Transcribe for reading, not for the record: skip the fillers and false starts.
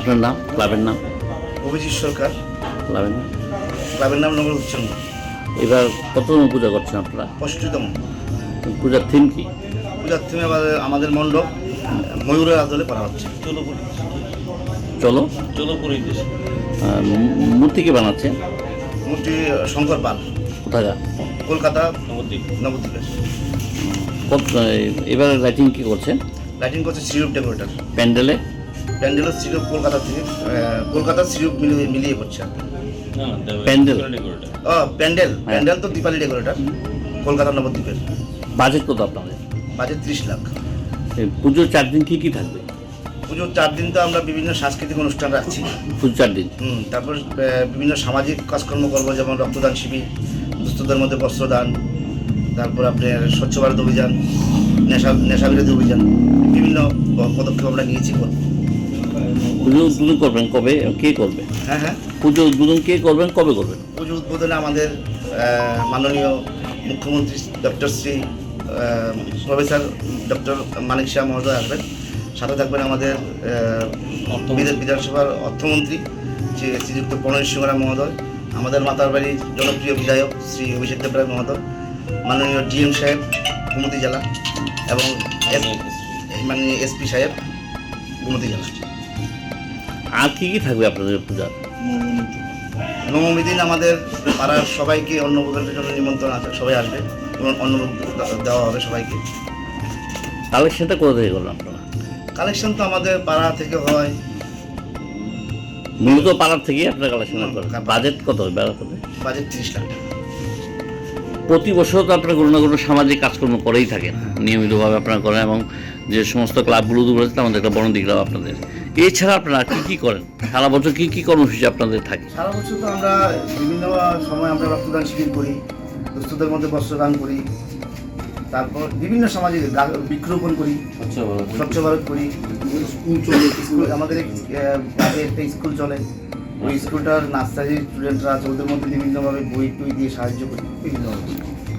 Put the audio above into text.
আপনার নাম, ক্লাবের নাম? অভিজিৎ সরকার। ক্লাবের নাম? ক্লাবের নাম নগর উচ্চঙ্গ। এবার কততম পূজা করছেন আপনারা? 65তম। পূজার থিম কি? পূজার থিমে আমাদের মণ্ডপ ময়ূরের আদলে করা হচ্ছে। চলো চলো পরিবেশ। মূর্তি কে বানাচ্ছেন? মূর্তি শঙ্কর পাল, কোথাকার? কলকাতা নবদ্বীপ। নবদ্বীপের। এবার লাইটিং কি করছেন? লাইটিং করছে শ্রীরূপ ডেকোরেটর। প্যান্ডেলে? প্যান্ডেলও শ্রীরূপ কলকাতা থেকে, কলকাতার শ্রীরূপ মিলিয়ে করছে। প্যান্ডেল? ও প্যান্ডেল তো দীপালি ডেকোরেটর, কলকাতা নবদ্বীপের। বাজেট কত আপনাদের? বাজেট 30 লাখ। এই পুজোর 4 দিন কি থাকবে? পুজোর 4 দিন তো আমরা বিভিন্ন সাংস্কৃতিক অনুষ্ঠান রাখছি। পুজো 4 দিন? তারপর বিভিন্ন সামাজিক কাজকর্ম করবো, যেমন রক্তদান শিবির, দুস্থদের মধ্যে বস্ত্রদান, তারপর আপনার স্বচ্ছ ভারত অভিযান, নেশা বিরোধী অভিযান, বিভিন্ন পদক্ষেপ আমরা নিয়েছি। পুজো উদ্বোধন করবেন কবে? কে করবে? হ্যাঁ, পুজো উদ্বোধন কে করবেন, কবে করবেন? পুজো উদ্বোধনে আমাদের মাননীয় মুখ্যমন্ত্রী ডক্টর শ্রী প্রফেসর ডক্টর মানিক শাহ মহোদয় আসবেন। সাথে থাকবেন আমাদের বিধানসভার অর্থমন্ত্রী শ্রীযুক্ত প্রণয় সিংহরা মহোদয়, আমাদের মাতার বাড়ির জনপ্রিয় বিধায়ক শ্রী অভিষেক দেবরায় মহোদয়, মাননীয় ডিএম সাহেব গোমতী জেলা, এবং মাননীয় এসপি সাহেব গোমতী জেলা। আর কি থাকবে আপনাদের পূজার? নবমী দিন আমাদের পাড়ার সবাইকে অন্নভোজনের জন্য নিমন্ত্রণ আছে, সবাই আসবে এবং অন্নভোগ দেওয়া হবে সবাইকে। কালেকশনটা কোথা থেকে করবেন আপনারা? কালেকশন তো আমাদের পাড়া থেকে হয়। মূলত পাড়ার থেকেই আপনারা কালেকশন করেন। বাজেট কত হবে? বাজেট 30 লাখ। প্রতি বছর তো আপনারা কোনো না কোনো সামাজিক কাজকর্ম করেই থাকেন, নিয়মিতভাবে আপনারা করেন, এবং যে সমস্ত ক্লাবগুলো রয়েছে আমাদের একটা বড় দিকটাও আপনাদের। এছাড়া আপনারা কী করেন সারা বছর? কী কর্মসূচি আপনাদের থাকে? সারা বছর তো আমরা বিভিন্ন সময় আমরা রক্তদান শিবির করি, দুস্থদের মধ্যে বস্ত্রদান করি, তারপর বিভিন্ন সামাজিক বৃক্ষরোপণ করি, স্বচ্ছ ভারত করি, স্কুল আমাদের একটা স্কুল চলে, ওই স্কুলটার নার্সারির স্টুডেন্টরা আছে, ওদের মধ্যে বিভিন্নভাবে বই টই দিয়ে সাহায্য করি বিভিন্নভাবে।